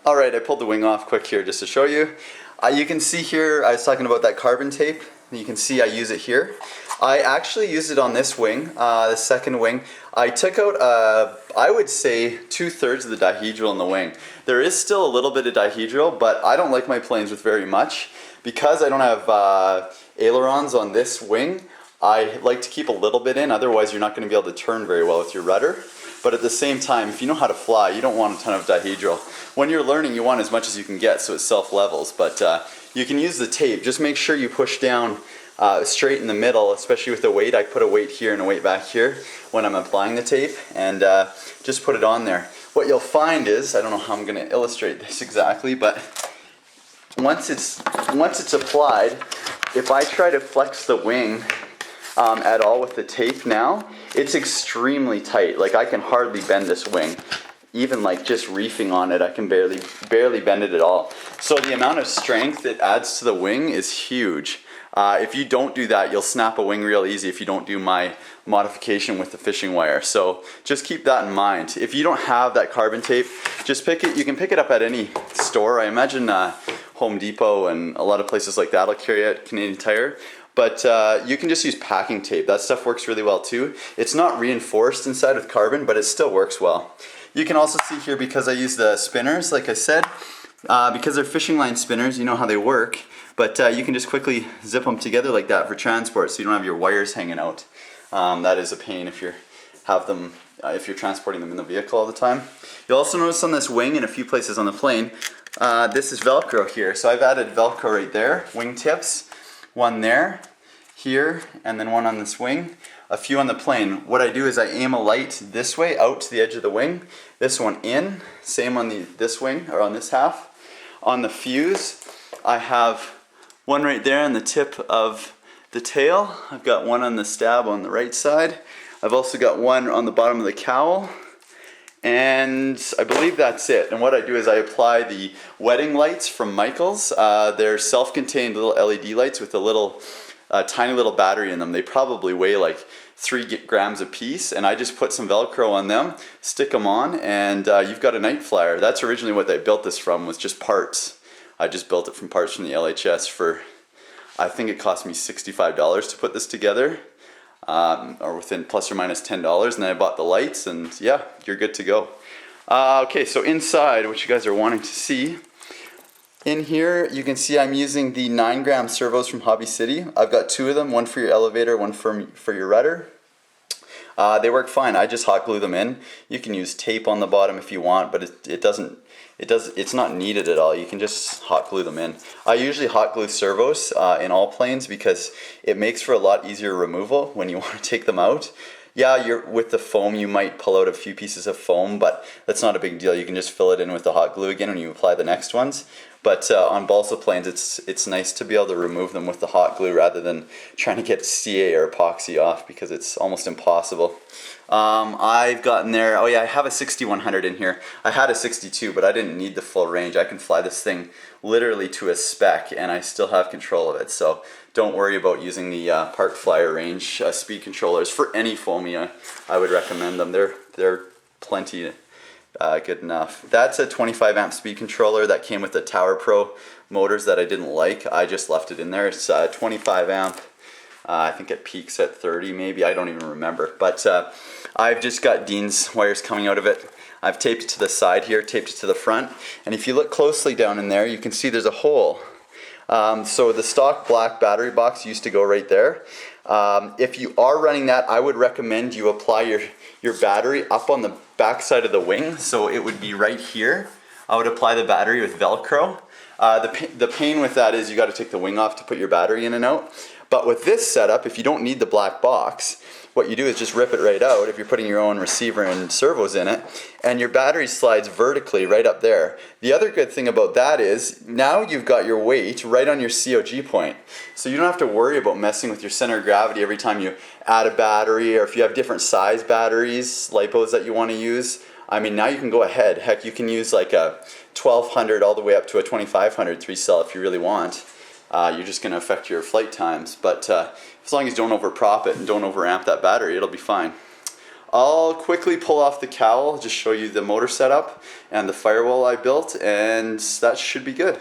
Alright, I pulled the wing off quick here just to show you. You can see here, I was talking about that carbon tape. You can see I use it here. I actually used it on this wing, the second wing. I took out, I would say, 2/3 of the dihedral in the wing. There is still a little bit of dihedral, but I don't like my planes with very much. Because I don't have ailerons on this wing, I like to keep a little bit in, otherwise you're not going to be able to turn very well with your rudder. But at the same time, if you know how to fly, you don't want a ton of dihedral. When you're learning, you want as much as you can get so it self-levels, but you can use the tape. Just make sure you push down straight in the middle, especially with the weight. I put a weight here and a weight back here when I'm applying the tape, and just put it on there. What you'll find is, I don't know how I'm going to illustrate this exactly, but once it's applied, if I try to flex the wing at all with the tape now, it's extremely tight. Like I can hardly bend this wing. Even like just reefing on it, I can barely bend it at all. So the amount of strength it adds to the wing is huge. If you don't do that, you'll snap a wing real easy if you don't do my modification with the fishing wire. So just keep that in mind. If you don't have that carbon tape, just pick it. You can pick it up at any store. I imagine Home Depot and a lot of places like that will carry it, Canadian Tire. But you can just use packing tape. That stuff works really well too. It's not reinforced inside with carbon, but it still works well. You can also see here, because I use the spinners, like I said, because they're fishing line spinners, you know how they work. But you can just quickly zip them together like that for transport, so you don't have your wires hanging out. That is a pain if you're transporting them in the vehicle all the time. You'll also notice on this wing and a few places on the plane, this is Velcro here. So I've added Velcro right there, wing tips, one there, here, and then one on this wing. A few on the plane. What I do is I aim a light this way out to the edge of the wing, this one in, same on this wing, or on this half. On the fuse, I have one right there on the tip of the tail. I've got one on the stab on the right side. I've also got one on the bottom of the cowl. And I believe that's it. And what I do is I apply the wedding lights from Michaels. They're self-contained little LED lights with a little tiny little battery in them. They probably weigh like 3 grams a piece, and I just put some Velcro on them, stick them on, and you've got a night flyer. That's originally what they built this from, was just parts. I just built it from parts from the LHS for, I think it cost me $65 to put this together, or within plus or minus $10, and then I bought the lights, and yeah, you're good to go. Okay, so inside, what you guys are wanting to see, in here, you can see I'm using the 9-gram servos from Hobby City. I've got 2 of them, one for your elevator, one for your rudder. They work fine. I just hot glue them in. You can use tape on the bottom if you want, but it's not needed at all. You can just hot glue them in. I usually hot glue servos in all planes because it makes for a lot easier removal when you want to take them out. Yeah, with the foam, you might pull out a few pieces of foam, but that's not a big deal. You can just fill it in with the hot glue again when you apply the next ones. But on balsa planes, it's nice to be able to remove them with the hot glue rather than trying to get CA or epoxy off, because it's almost impossible. I've gotten there, oh yeah, I have a 6100 in here. I had a 62, but I didn't need the full range. I can fly this thing literally to a spec, and I still have control of it. So don't worry about using the Park Flyer range speed controllers. For any foamy, I would recommend them. They're plenty good enough. That's a 25 amp speed controller that came with the Tower Pro motors that I didn't like. I just left it in there. It's 25 amp. I think it peaks at 30 maybe. I don't even remember. But I've just got Dean's wires coming out of it. I've taped it to the side here, taped it to the front. And if you look closely down in there, you can see there's a hole. So the stock black battery box used to go right there. If you are running that, I would recommend you apply your battery up on the back side of the wing, so it would be right here. I would apply the battery with Velcro. The pain with that is you got to take the wing off to put your battery in and out. But with this setup, if you don't need the black box, what you do is just rip it right out if you're putting your own receiver and servos in it, and your battery slides vertically right up there. The other good thing about that is now you've got your weight right on your COG point. So you don't have to worry about messing with your center of gravity every time you add a battery, or if you have different size batteries, lipos that you want to use. I mean, now you can go ahead. Heck, you can use like a 1200 all the way up to a 2500 3-cell if you really want. You're just going to affect your flight times, but as long as you don't overprop it and don't overamp that battery, it'll be fine. I'll quickly pull off the cowl, just show you the motor setup and the firewall I built, and that should be good.